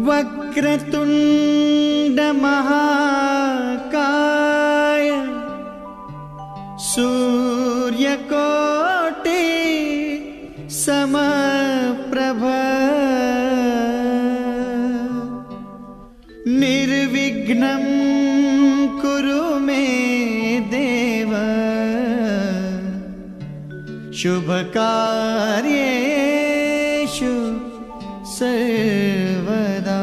वक्रतुंड महाकाय सूर्यकोटि समप्रभ निर्विघ्नं कुरु मे देव शुभकार्येषु सर्वदा।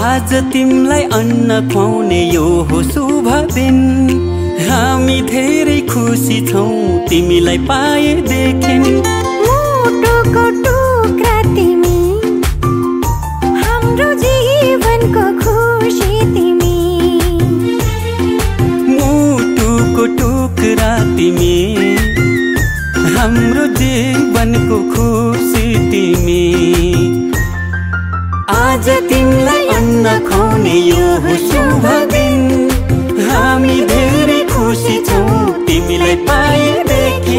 आज तिमलाई अन्न खुवाउने यो हो शुभ दिन। हामी धेरै खुसी छौं तिमीलाई पाएदेखि। मुटुको टुक्रा तिमी, हाम्रो जीवनको खुसी तिमी। मुटुको टुक्रा तिमी, हाम्रो जीवनको खुसी तिमी। आज तिमीलाई अन्न खुवाउने यो हो शुभ दिन। हामी धेरै खुसी छौं तिमीलाई पाएदेखि।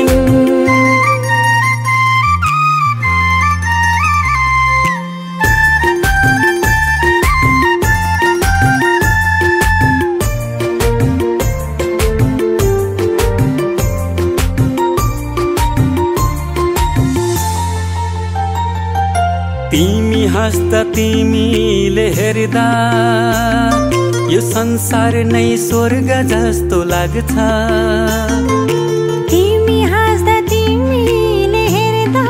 तिमी हाँस्दा तिमीले हेर्दा यो संसार नै स्वर्ग जस्तो लाग्छ तिमी हाँस्दा तिमीले हेर्दा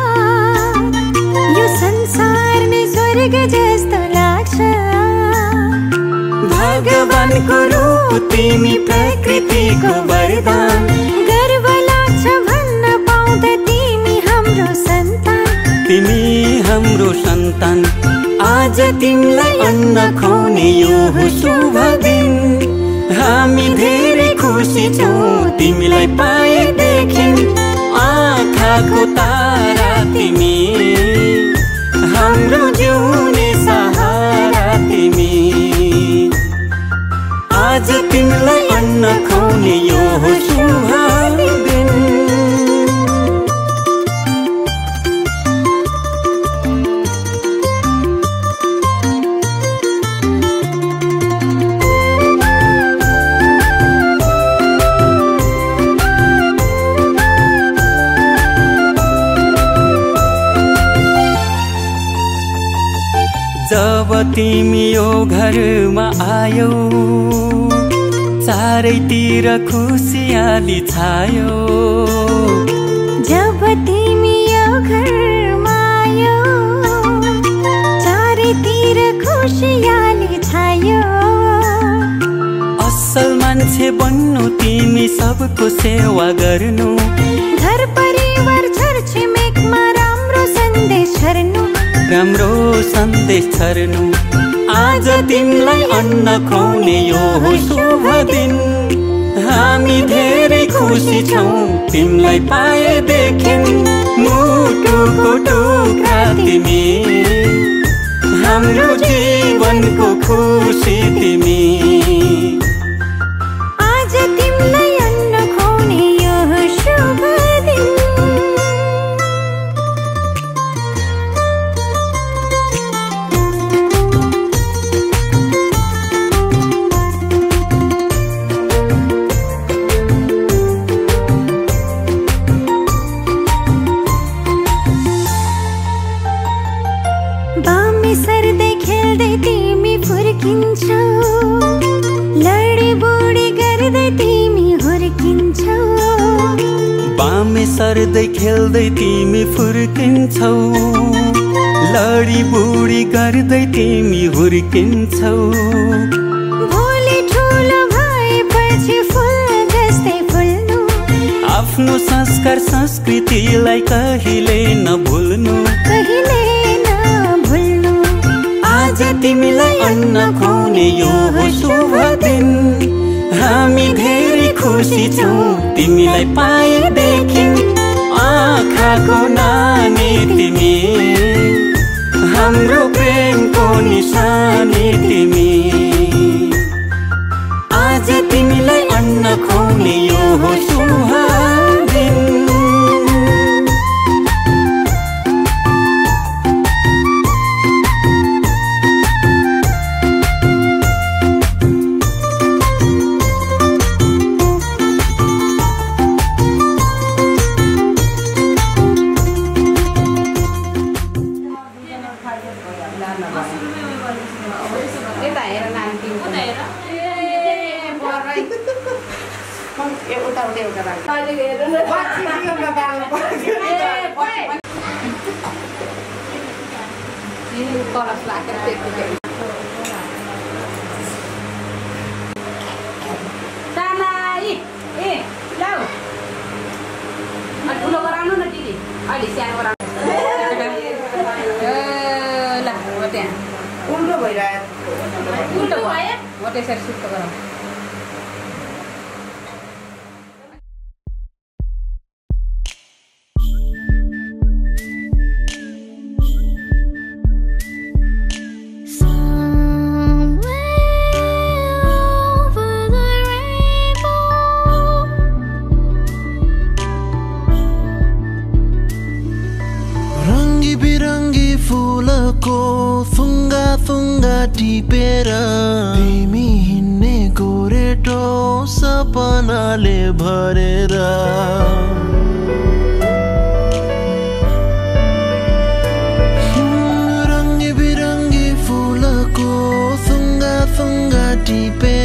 यो संसार नै स्वर्ग जस्तो लाग्छ भगवानको रूप तिमी प्रकृतिको वरदान गर्व लाग्छ भन्न पाउँदा तिमी हाम्रो सन्तान तिमी हाम्रो सन्तान आज तिमीलाई अन्न खुवाउने यो हो शुभ दिन हामी धेरै खुसी छौँ तिमीलाई पाएदेखि आँखाको तारा तिमी हाम्रो जिउने सहारा तिमी आज तिमीलाई अन्न खुवाउने यो हो शुभ दिन जब तिमी यो घरमा आयौ चारैतिर खुसियाली छायो जब तिमी यो घरमा आयौ चारैतिर खुसियाली छायो असल मान्छे बन्नु तिमी सबको सेवा गर्नु घर परिवार छरछिमेकमा राम्रो सन्देश छर्नु आज तिमीलाई अन्न खुवाउने यो हो शुभ दिन हामी धेरै खुसी छौँ तिमीलाई पाएदेखि मुटुको टुक्रा तिमी हाम्रो जीवनको खुसी तिमी आज तिमीलाई अन्न खुवाउने यो हो शुभ दिन बामे सर्दै खेल्दै तिमी फुर्किन्छौ लडी बुडी गर्दै तिमी हुर्किन्छौ बामे सर्दै खेल्दै तिमी फुर्किन्छौ लडी बुडी गर्दै तिमी हुर्किन्छौ भोलि ठुलो भएपछि फुल जस्तै फुल्नु आफ्नो संस्कार संस्कृतिलाई कहिले नभुल्नु आज तिमीलाई अन्न खुवाउने यो हो शुभ दिन हामी धेरै खुसी छौँ तिमीलाई पाएदेखि आँखाको नानी तिमी हाम्रो प्रेमको निशानी तिमी आज तिमीलाई अन्न खुवाउने यो हो शुभ दिन टिपेर तिमी हिँड्ने गोरेटो सपनाले भरेर रङ्गी बिरङ्गी फुलको सुङ्गा सुङ्गा टिपेर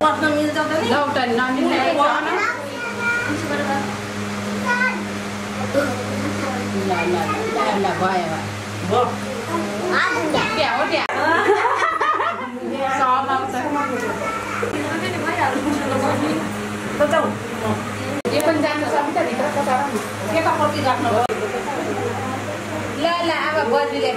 पर्न मिल्छ त नि लौटा नमिल्ने ल भयो क्या हो क्या यो पनि जानु सक्छ भित्र के कपड्की गर्नु ल ल अब बजीले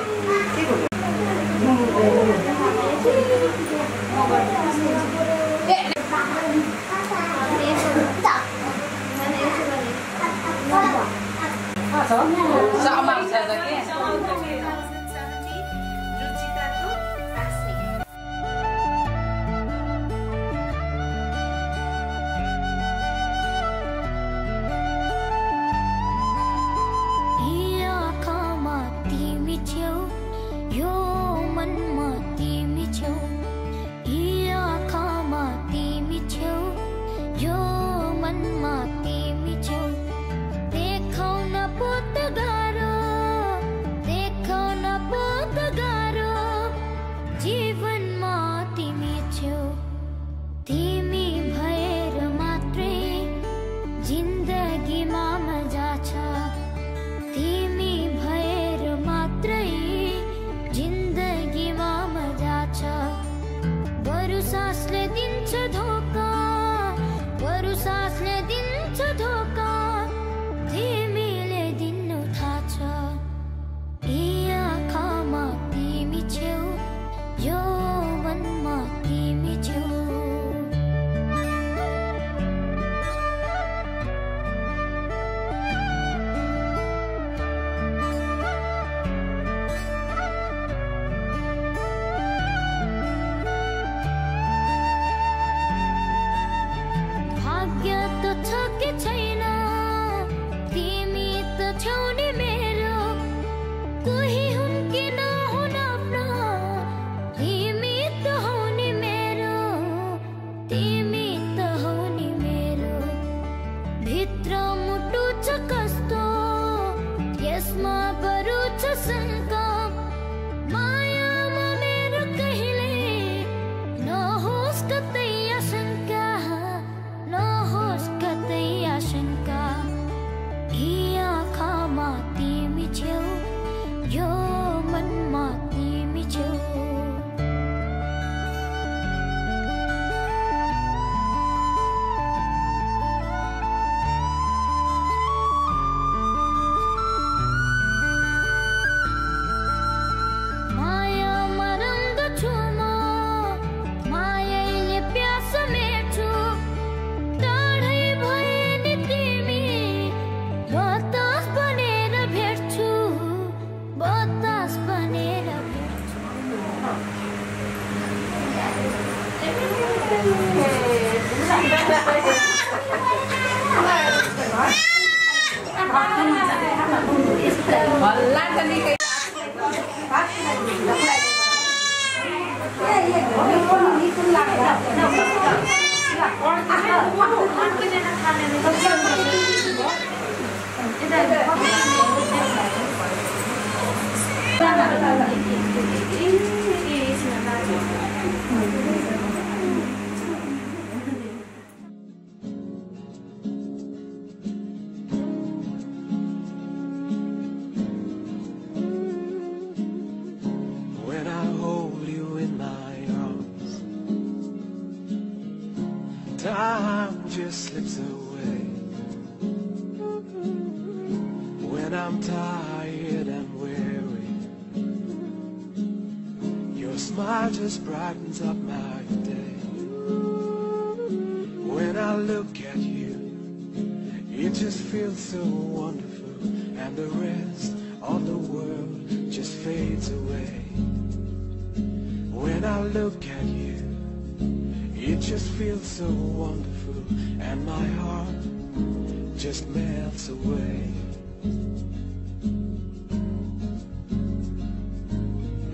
Time just slips away. When I'm tired and weary, your smile just brightens up my day. When I look at you, it just feels so wonderful, and the rest of the world just fades away. When I look at you, it just feels so wonderful, and my heart just melts away.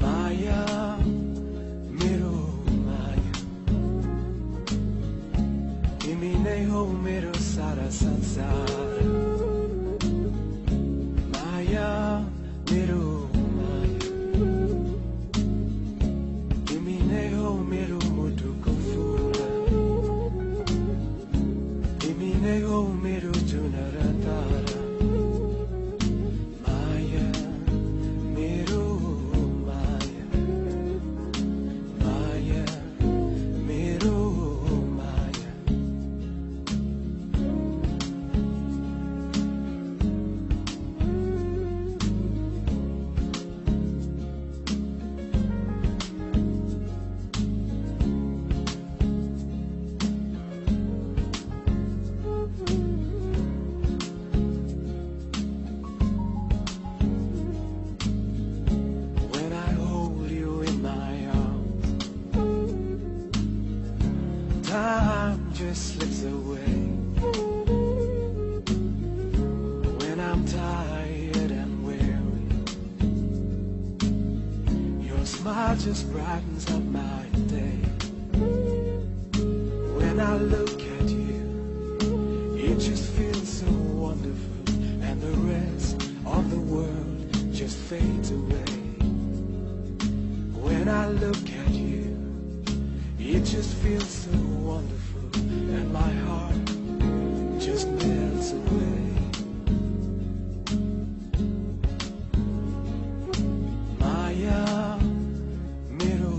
Maya, mero Maya, timi nai ho mero sara sansar. Maya, mero Maya, timi nai ho mero mutuko fula. just slips away. When I'm tired and weary, your smile just brightens up my day. When I look at you, it just feels so wonderful, and the rest of the world just fades away. When I look at you, it just feels so wonderful, and my heart just melts away. Maya, mero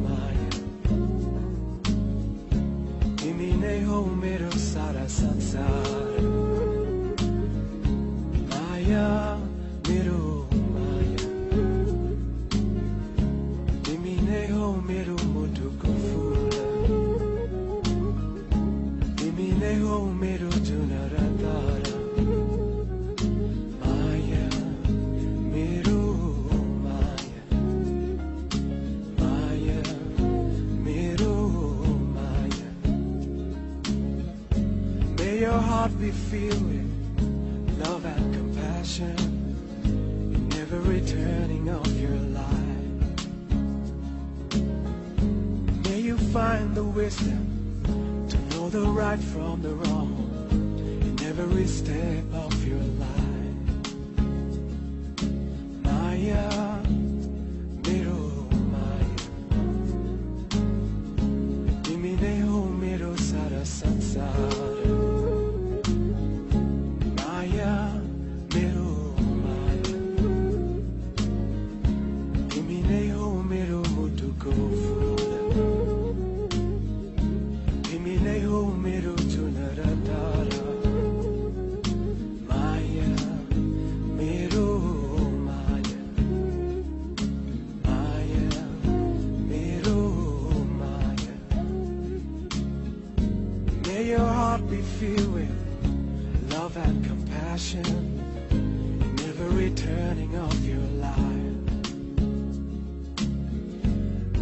Maya, timi nai ho mero sara sansar. Maya, mero Maya, timi nai ho mero mutuko fula. Timi nai ho mero junaratara. Maya, mero Maya, Maya, mero Maya. May your heart be filled with love and compassion in every turning of your life. May you find the wisdom to know the right from the wrong in every step of your life. Maya, mero Maya, timi nai ho mero sara sansar. Maya, mero Maya, timi nai ho mero mutuko fula. Timi nai ho mero junaratara. Maya, mero Maya, Maya, mero Maya. May your heart be filled with love and compassion in every turning of your life.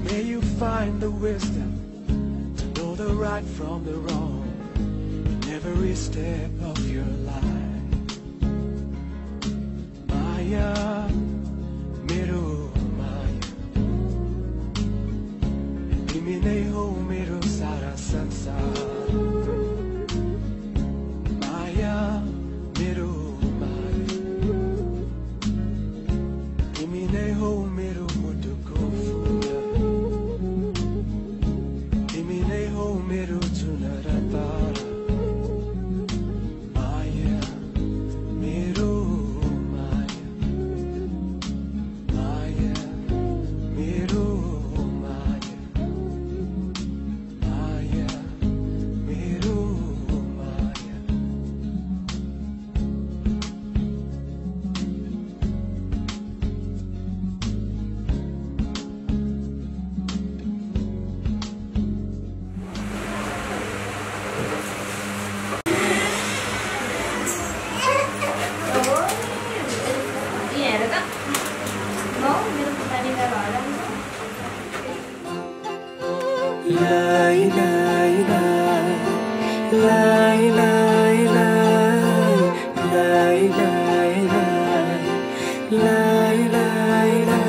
May you find the wisdom to know the right from the wrong in every step of your life. Maya, mero Maya, timi nai ho mero sara sansar. Maya, mero Maya, timi nai ho mero mutuko fula. Timi nai ho mero junaratara. Maya, mero Maya, Maya, mero Maya, Maya, mero Maya. Lai lai lai, lai lai lai, lai lai lai, lai lai lai.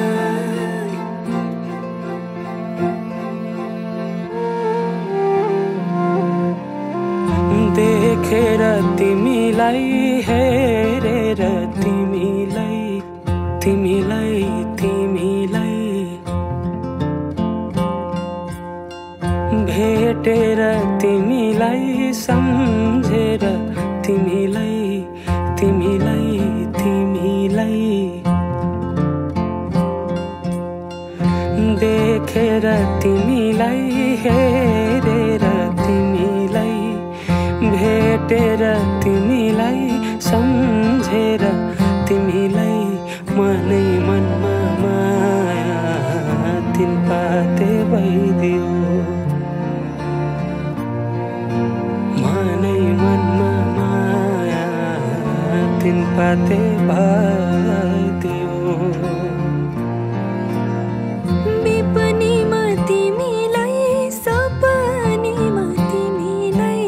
देखेर तिमीलाई हेरेर तिमीलाई तिमीलाई तिमीलाई भेटेर तिमीलाई सम्झेर तिमीलाई तिमीलाई तिमीलाई देखेर तिमीलाई हेरेर तिमीलाई भेटेर तिमीलाई सम्झेर तिमीलाई मनै मनमा माया तिन पाते भइदियो मनै मनमा माया तिन पाते भइदियो विपनीमा तिमीलाई सपनीमा तिमीलाई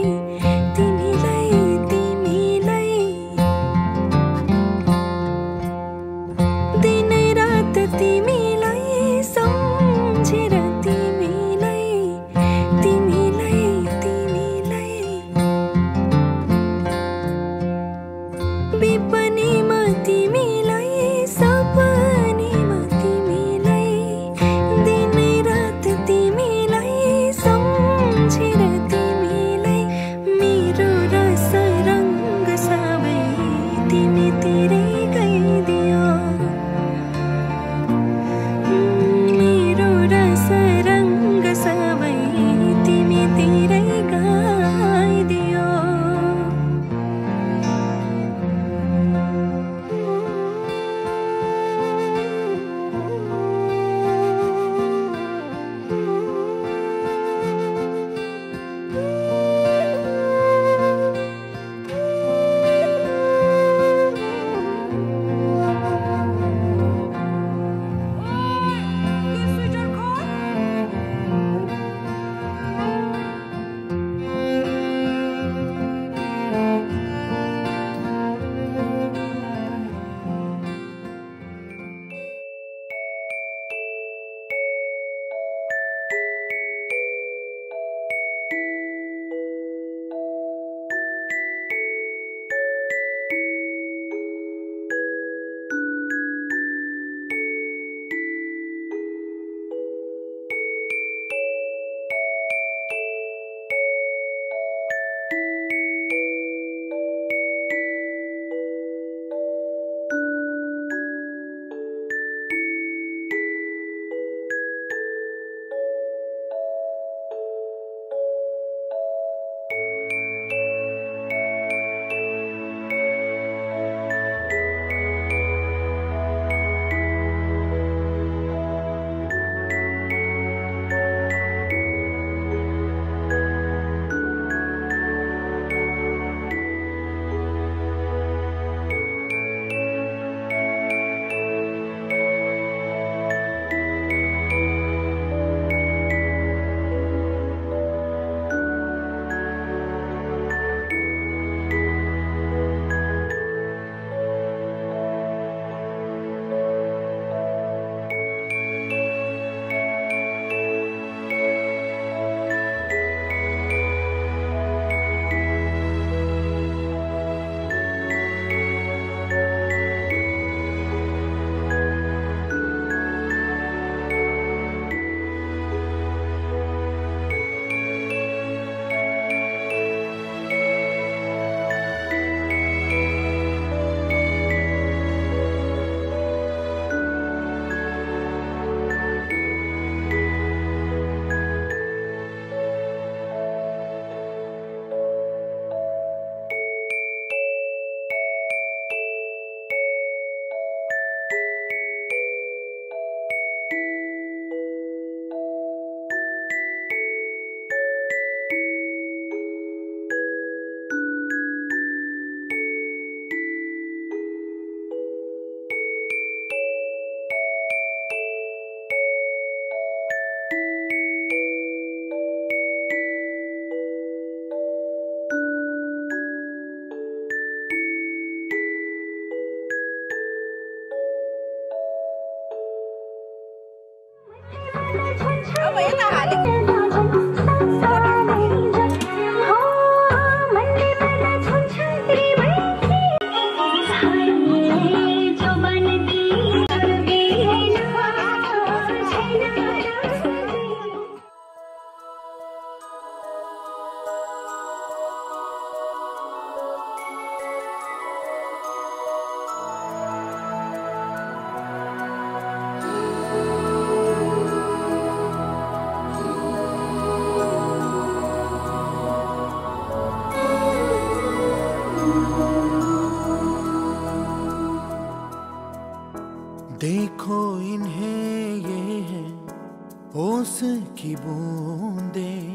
बूंदें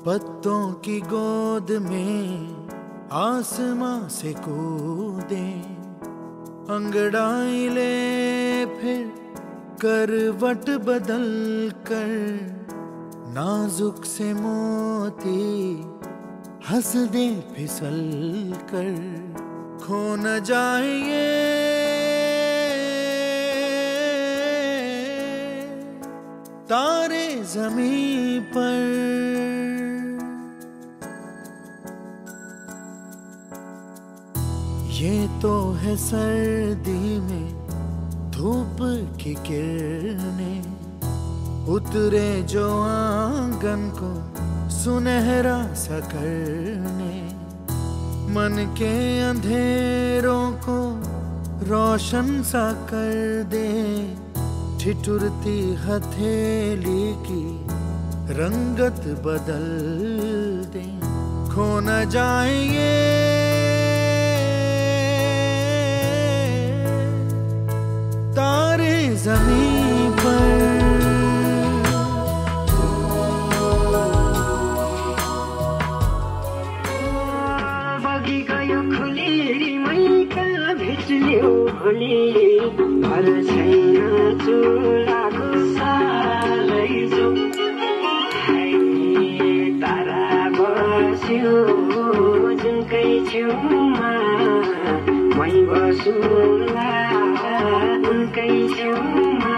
पत्तों की गोद में आसमां से कूदे, अंगड़ाई ले फिर करवट बदल कर, नाजुक से मोती हंस दे फिसल कर, खो न जाए ये तारे ज़मीं पर। ये तो है सर्दी में धूप की किरणें, उतरे जो आंगन को सुनहरा सा करने, मन के अंधेरों को रोशन सा कर दे, ठिठुरती हथेली की रंगत बदल दे, खो न जाए ये तारे ज़मीं पर। बगी गयो खुली मैका भेट्ल्यो भोलि, घर छैन चुलाको सालै जो, तारा बस्यो जुनकै छेउमा, मै बसुला उनकै छेउमा,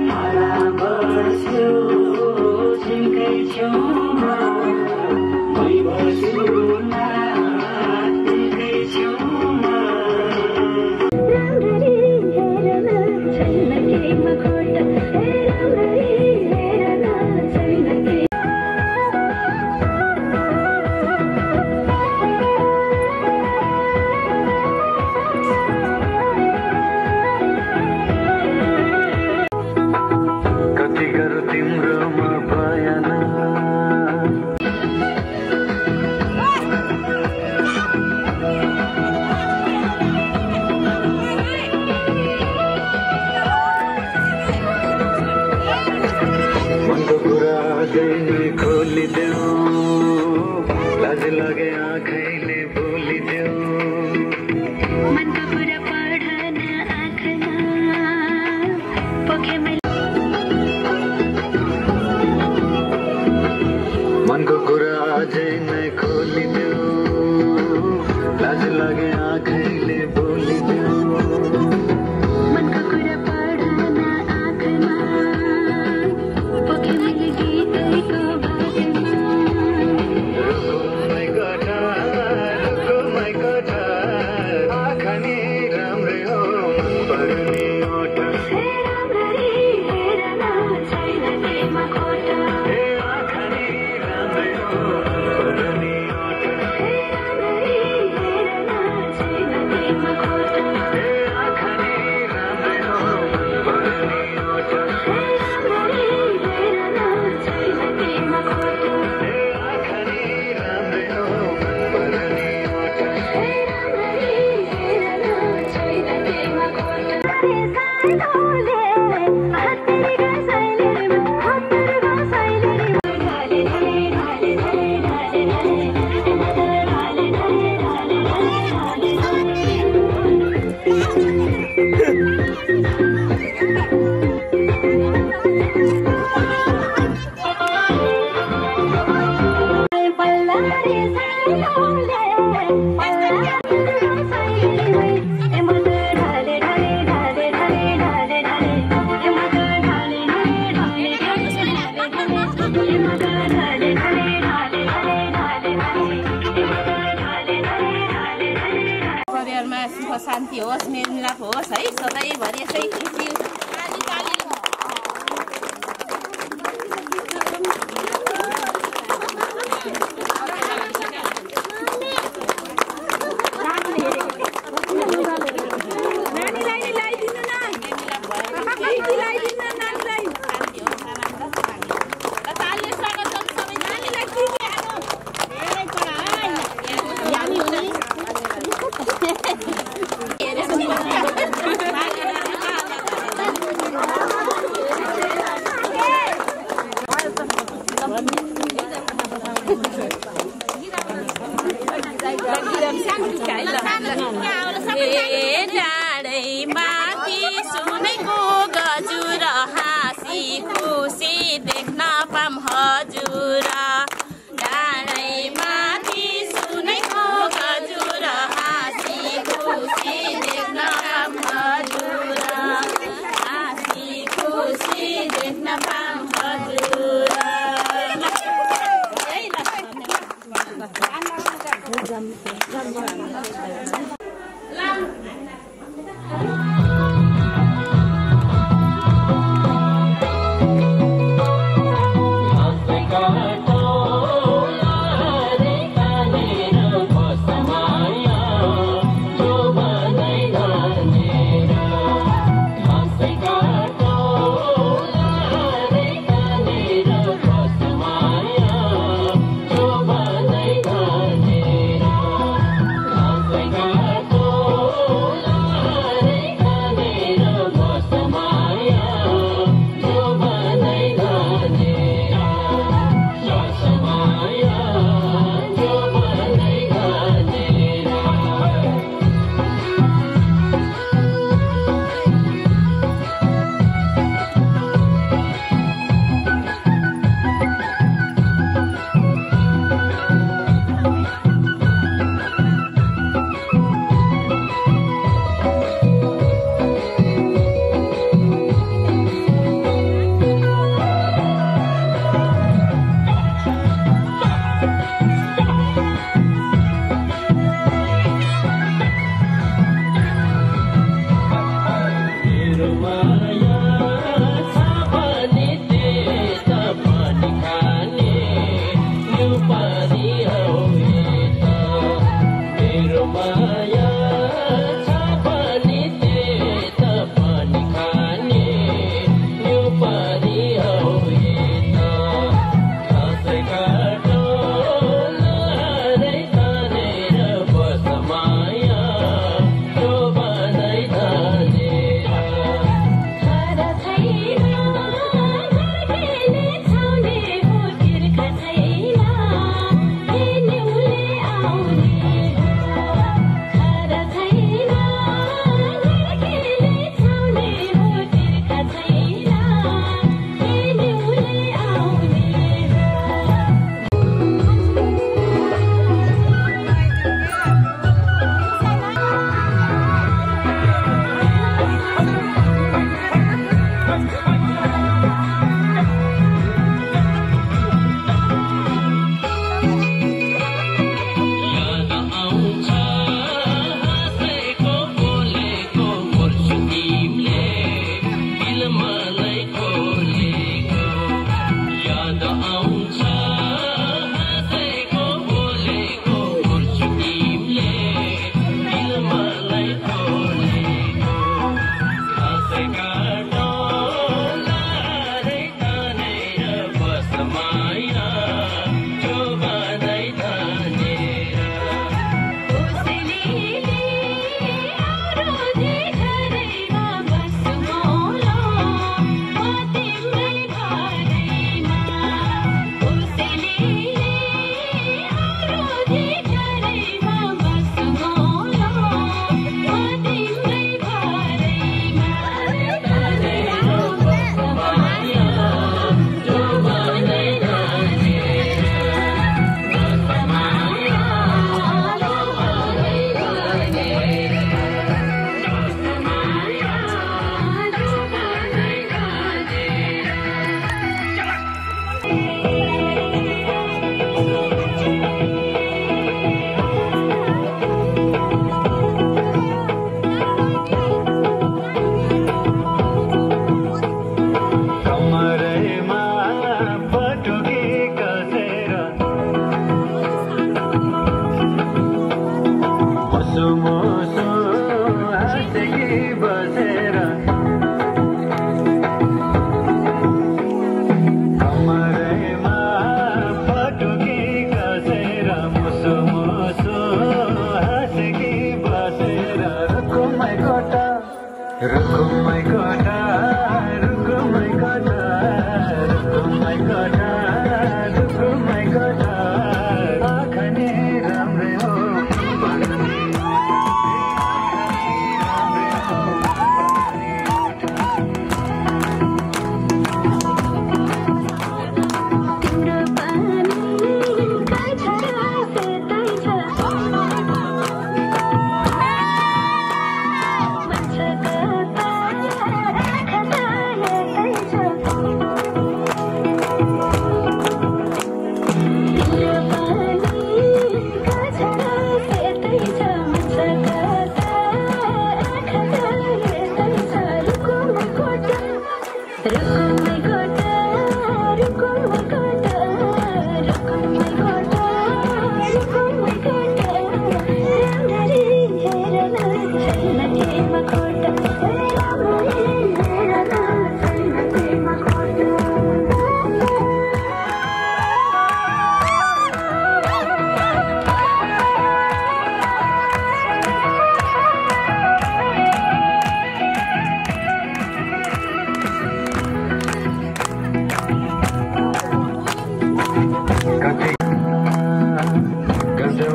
तारा बस्यो जुनकै छेउमा, मै बसुला उनकै छेउमा। कति गरौँ तिम्रोमा बयान, मनको कुरा आँखैले खोलिदेऊ, लाज लागे आँखैले बोलिदेऊ, मनको कुरा पढ्न आँखमा पोखे मनको कुरा अझै नै खोलिदेऊ, लाज लागे आँखैले बोलिदेऊ, मनको कुरा पढ्न आँखमा पोखे मैले गीतैको बाटोमा। रुको मै कठार आँखा नि राम्रै हो पर्ने ओठ, राम्ररी हेर्न छैन केमा खोटा, आँखा नि राम्रै हो पर्ने ओठ, राम्ररी हेर्न छैन केमा खोटा, आँखा नि राम्रै हो पर्ने ओठ, राम्ररी हेर्न छैन केमा खोटा, आँखा नि राम्रै हो पर्ने ओठ। राम्ररी हेर्न छैन केमा खोटा। साइलोले हत्तेरी गसाइलेरी हत्तेरी गसाइलेरी ढाले ढाले ढाले ढाले ढाले ढाले ढाले ढाले बल्लारी साइलोले परिवारमा सुख शान्ति होस्, मेलमिलाप होस् है, सधैँभरि यसै खुसी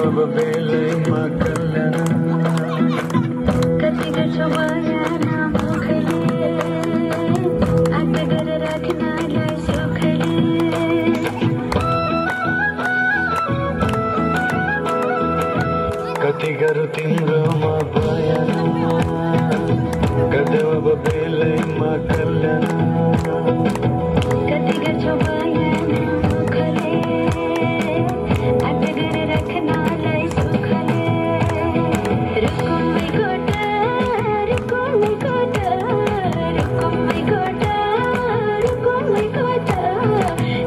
अब बेलैमा कल्याण कति गर्छौ बयान मुखले आँट गरेर राख्नलाई सुखले कति गरौँ तिम्रोमा बयान गर्दै अब बेलैमा कल्याण कति गर्छौ बयान मुखले आँट गरेर राख्नलाई सुखले रुकुमै गोटा रुकुमै गोटा रुकुमै गोटा रुकुमै गोटा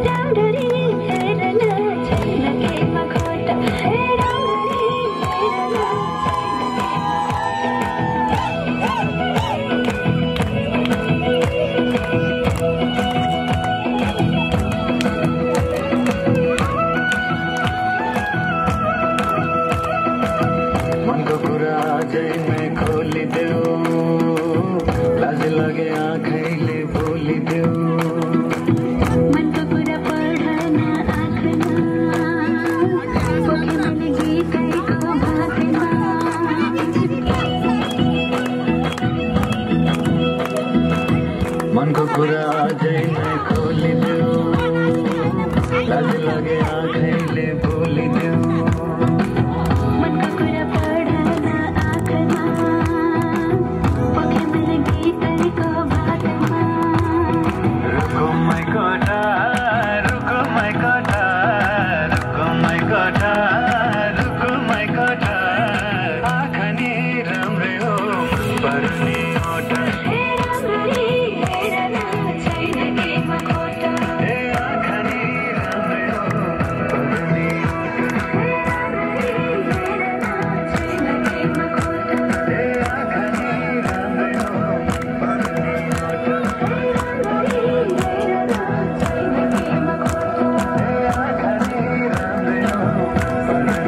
राम्ररी हेर न छैन केमा खोटा राम्ररी हेर न मनको कुरा आजैमै खोलिदेऊ लाज लागे आँखैले बोलिदेऊ मनको कुरा पढ्न आँखमा पोखे मैले गीतैको भागमा मनको कुरा आजैमै खोलिदेऊ लाज लागे आँखैले बोलिदेऊ मनको कुरा पढ्न आँखमा पोखे मैले गीतैको भागमा रुको my कोठा रुको my कोठा रुको my कोठा रुको my कोठा आँखा नि राम्रै हो पर्ने ओठा राम्ररी हेर न छैन केमा खोटा ए आँखा नि राम्रै हो पर्ने राम्ररी हेर न छैन केमा खोटा ए आँखा नि राम्रै हो पर्ने ओठा राम्ररी हेर न छैन केमा खोटा ए आँखा नि राम्रै हो पर्ने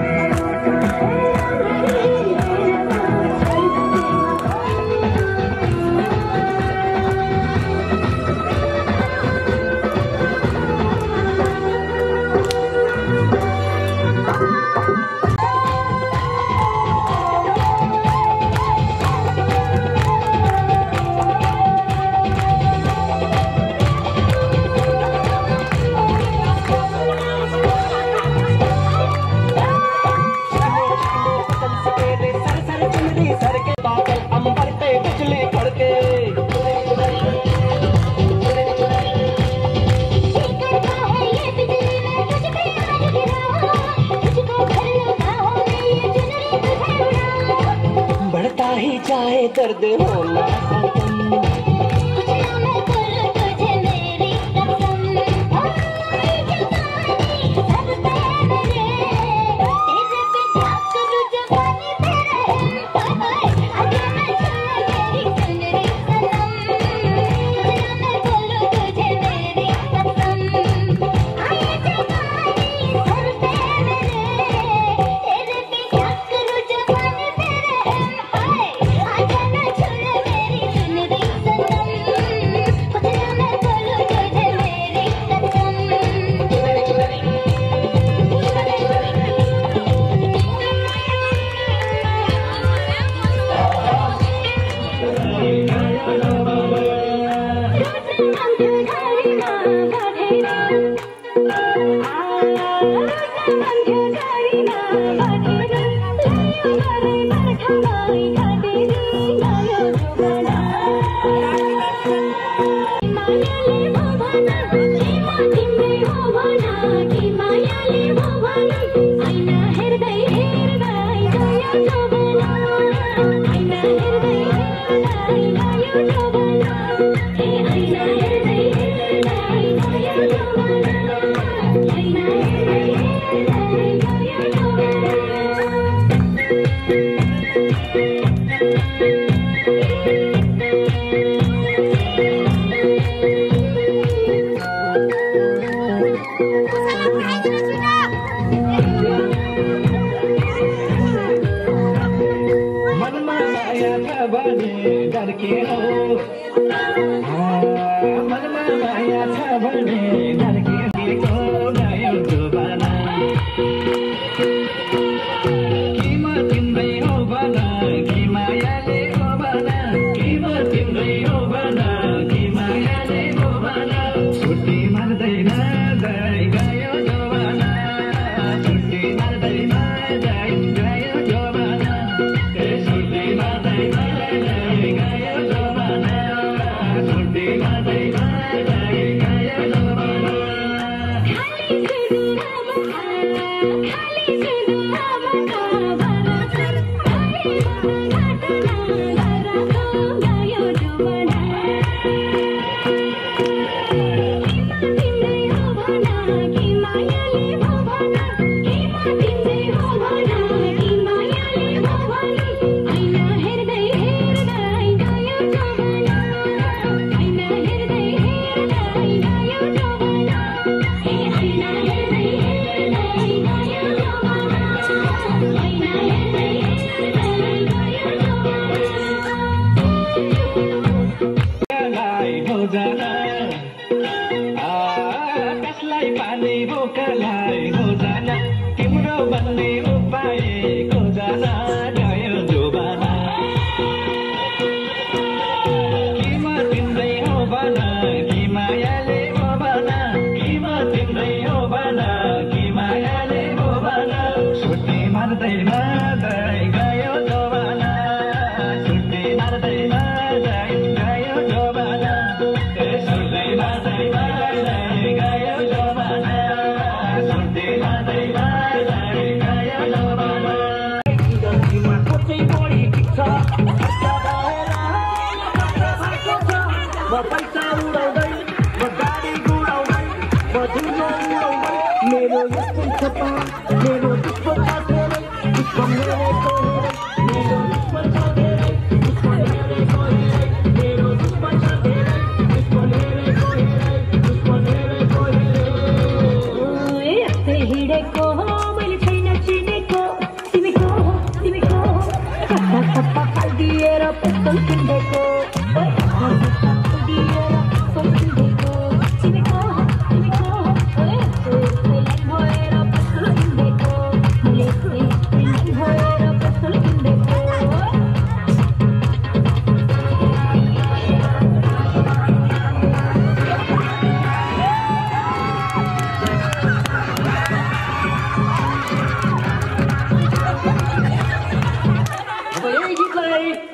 बढ़ता ही चाहे दर्द होना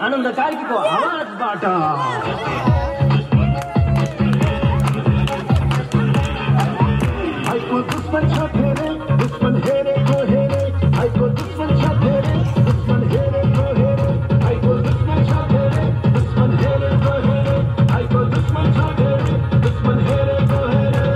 आनन्द कार्कीको आवाजबाट आइको दुश्मन छ फेरे दुश्मन हेरेको हेरे आइको दुश्मन छ फेरे दुश्मन हेरेको हेरे आइको दुश्मन छ फेरे दुश्मन हेरेको हेरे आइको दुश्मन छ फेरे दुश्मन हेरेको हेरे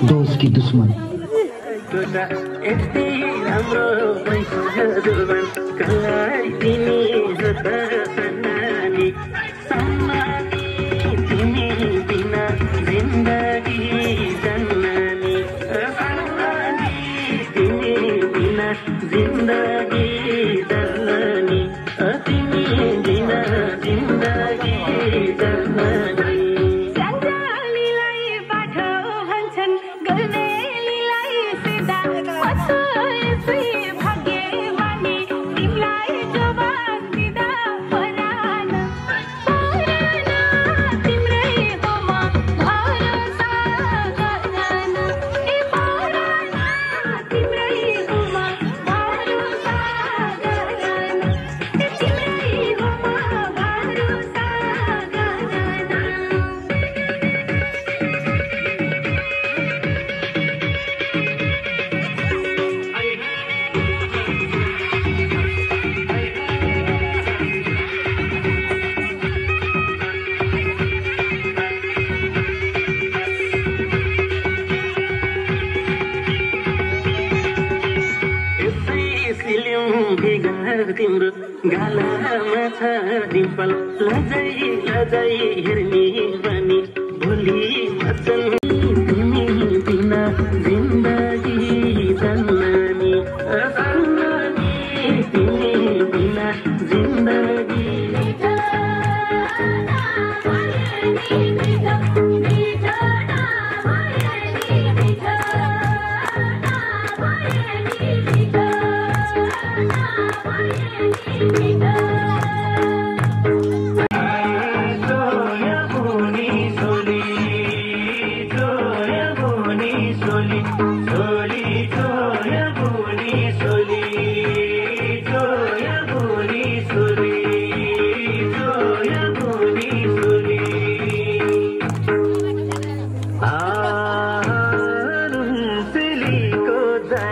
दोस्त की दुश्मन यति राम्रो जुर्बन कलाई तिमी सम्मानी तिमी बिना जिन्दगी जन्नानी तिमी बिना जिन्दगी जन्नानी तिमी बिना जिन्दगी जन्नानी तिम्रो गालामा छ डिम्पल लजै लजै हेर्ने बनी भोलि मचन तिमी बिना जिन्दगी जन्नानी तिमी बिना जिन्दगी Soli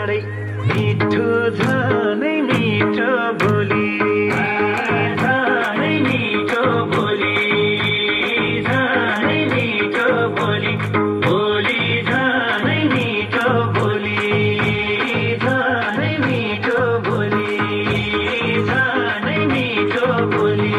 चाँडै मिठो झनै मिठो बोली झनै मिठो बोली झनै मिठो बोली बोली झनै मिठो बोली झनै मिठो बोली झनै मिठो बोली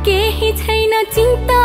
केही छैन चिन्ता